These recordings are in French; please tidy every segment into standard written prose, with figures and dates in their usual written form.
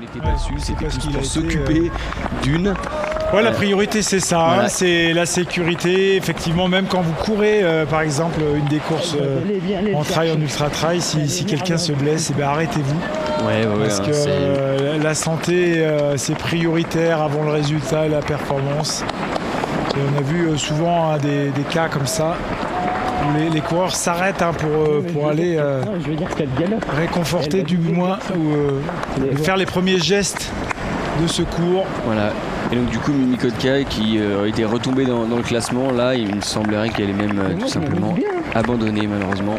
n'était pas dessus, c'était plus pour s'occuper d'une. Ouais, la priorité c'est ça, voilà. C'est la sécurité. Effectivement, même quand vous courez, par exemple, une des courses en trail, en ultra trail, si quelqu'un se blesse, arrêtez-vous. Parce que la santé, c'est prioritaire avant le résultat et la performance. Et on a vu souvent des cas comme ça où les coureurs s'arrêtent pour aller réconforter du moins ou faire les premiers gestes de secours. Voilà. Et donc du coup Mimi Kotka qui était retombée dans le classement, là il me semblerait qu'elle est même tout simplement abandonnée malheureusement.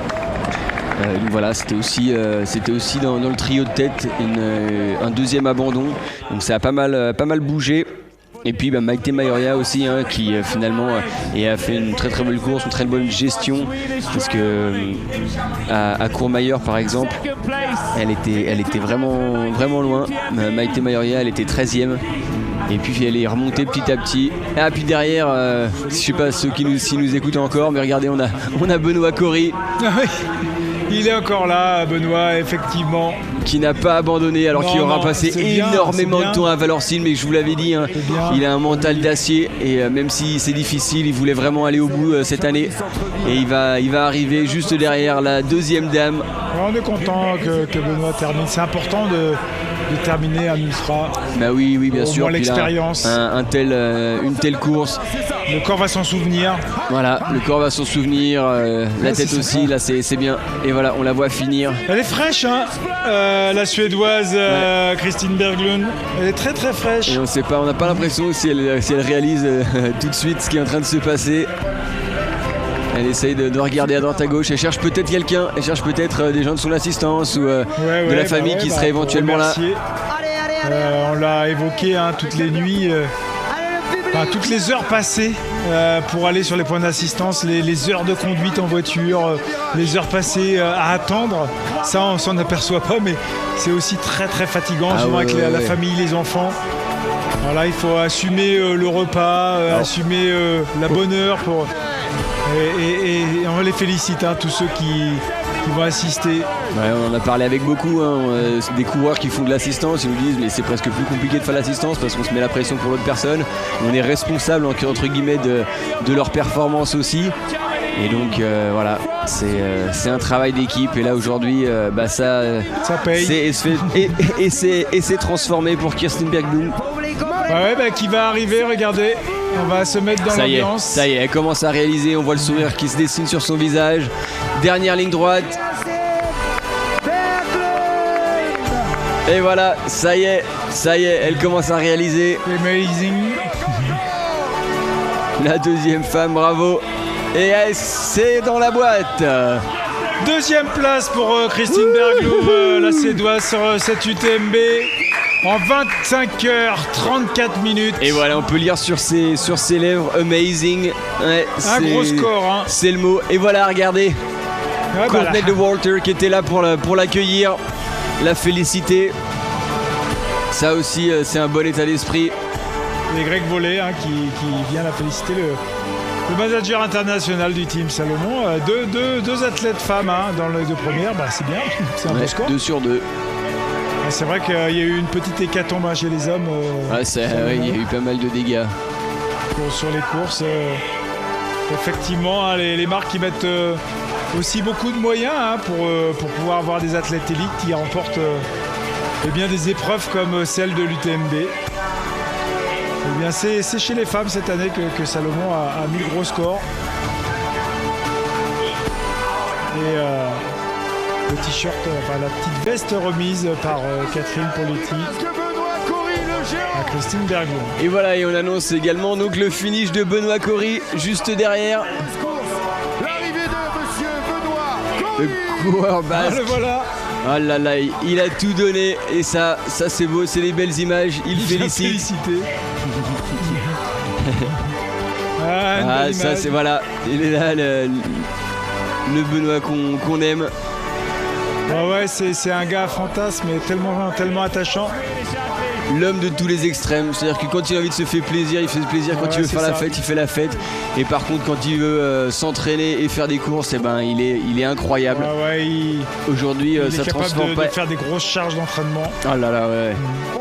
Donc voilà, c'était aussi dans le trio de tête un deuxième abandon. Donc ça a pas mal bougé. Et puis Maïté Maioria aussi qui finalement a fait une très très bonne course, une très bonne gestion, parce que à Courmayeur par exemple elle était vraiment loin. Maïté Maioria elle était 13e et puis elle est remontée petit à petit. Et puis derrière, je sais pas ceux qui nous écoutent encore, mais regardez, on a Benoît Cory. Il est encore là, Benoît, effectivement. Qui n'a pas abandonné alors qu'il aura passé énormément de temps à Valorcine, mais je vous l'avais dit, il a un mental d'acier et même si c'est difficile, il voulait vraiment aller au bout cette année et il va arriver juste derrière la deuxième dame. On est content que Benoît termine, c'est important de terminer un ultra. Bah oui, bien sûr. L'expérience. Une telle course. Le corps va s'en souvenir. Voilà, le corps va s'en souvenir, la tête aussi, là c'est bien. Et voilà, on la voit finir. Elle est fraîche, la Suédoise Christine Berglund. Elle est très très fraîche. Et on n'a pas l'impression si elle réalise tout de suite ce qui est en train de se passer. Elle essaye de regarder à droite à gauche. Elle cherche peut-être quelqu'un. Elle cherche peut-être des gens de son assistance ou de la famille qui serait éventuellement là. On l'a évoqué toutes les nuits, toutes les heures passées pour aller sur les points d'assistance, les heures de conduite en voiture, les heures passées à attendre. Ça, on s'en aperçoit pas, mais c'est aussi très très fatigant, souvent avec la famille, les enfants. Voilà, il faut assumer le repas, assumer la bonne heure pour... Et on les félicite, tous ceux qui vont assister. Ouais, on en a parlé avec beaucoup, des coureurs qui font de l'assistance. Ils nous disent mais c'est presque plus compliqué de faire l'assistance parce qu'on se met la pression pour l'autre personne. On est responsable entre guillemets de leur performance aussi. Et donc voilà, c'est un travail d'équipe. Et là aujourd'hui, ça paye. Et c'est transformé pour Kirsten Berglund. Qui va arriver, regardez. On va se mettre dans l'ambiance. Ça y est, elle commence à réaliser. On voit le sourire qui se dessine sur son visage. Dernière ligne droite. Et voilà, ça y est, elle commence à réaliser. Amazing. La deuxième femme, bravo. Et c'est dans la boîte. Deuxième place pour Christine Berglund, la Suédoise sur cette UTMB. En 25h34 minutes. Et voilà, on peut lire sur ses lèvres amazing. Ouais, un gros score. C'est le mot. Et voilà, regardez. Courtney de Walter qui était là pour l'accueillir, la féliciter. Ça aussi, c'est un bon état d'esprit. Et Greg Vollet qui vient la féliciter, le manager international du team Salomon. Deux athlètes femmes dans les deux premières, c'est bien. C'est un bon score. 2 sur 2. C'est vrai qu'il y a eu une petite hécatombe chez les hommes. Il y a eu pas mal de dégâts. Sur les courses. Effectivement, les marques qui mettent aussi beaucoup de moyens pour pouvoir avoir des athlètes élites qui remportent des épreuves comme celle de l'UTMB. C'est chez les femmes cette année que Salomon a mis le gros score. Et le t-shirt, la petite veste remise par Catherine Poletti à Christine Berglund. Et voilà, et on annonce également donc le finish de Benoît Cory juste derrière. L'arrivée de Monsieur Benoît Cory. Le coureur basque. Le voilà. Ah là là, il a tout donné et ça c'est beau, c'est des belles images. Il félicite. Félicité. Ça c'est voilà, il est là le Benoît qu'on aime. C'est un gars fantasme et tellement attachant. l'homme de tous les extrêmes. C'est-à-dire que quand il a envie de se faire plaisir, il fait plaisir. Quand il veut faire la fête, il fait la fête. Et par contre, quand il veut s'entraîner et faire des courses, eh ben, il est incroyable. Aujourd'hui, ça transforme pas. Il est capable de faire des grosses charges d'entraînement. Ah là là, ouais.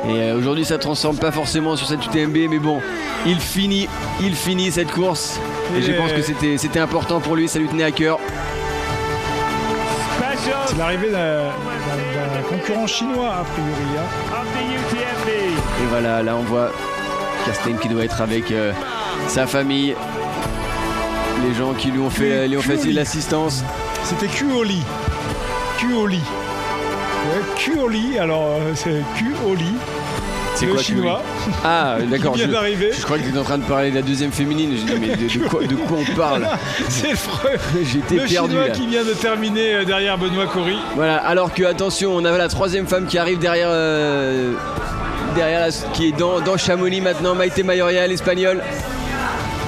Et aujourd'hui, ça transforme pas forcément sur cette UTMB, mais bon, il finit cette course. Et je pense que c'était important pour lui, ça lui tenait à cœur. C'est l'arrivée d'un concurrent chinois, a priori. Et voilà, là on voit Kirsten qui doit être avec sa famille, les gens qui lui ont fait l'assistance. C'était Kuoli. Kuoli, alors c'est Kuoli. C'est quoi chinois? Ah d'accord, je crois que tu es en train de parler de la deuxième féminine. J'ai dit mais de quoi on parle? C'est J'étais perdu chinois là. Qui vient de terminer derrière Benoît Cory. Voilà, alors que attention, on avait la troisième femme qui arrive derrière qui est dans Chamonix maintenant, Maïté Mayoria, l'espagnole.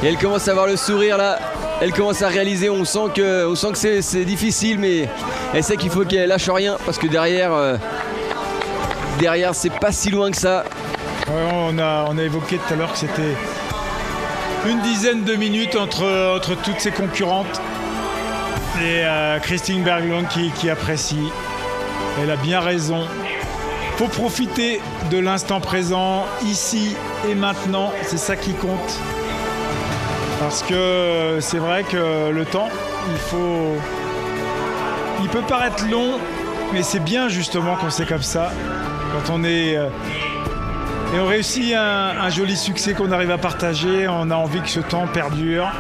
Et elle commence à avoir le sourire là. Elle commence à réaliser, on sent que c'est difficile, mais elle sait qu'il faut qu'elle lâche rien parce que derrière c'est pas si loin que ça. Ouais, on a évoqué tout à l'heure que c'était une dizaine de minutes entre toutes ses concurrentes. Et Christine Berglund qui apprécie. Elle a bien raison. Faut profiter de l'instant présent, ici et maintenant. C'est ça qui compte. Parce que c'est vrai que le temps, il peut paraître long, mais c'est bien justement quand c'est comme ça. Quand on est... et on réussit un joli succès qu'on arrive à partager, on a envie que ce temps perdure.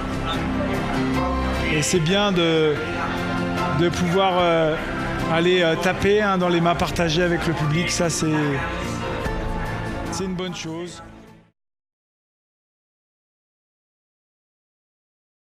Et c'est bien de pouvoir aller taper dans les mains partagées avec le public, ça c'est une bonne chose.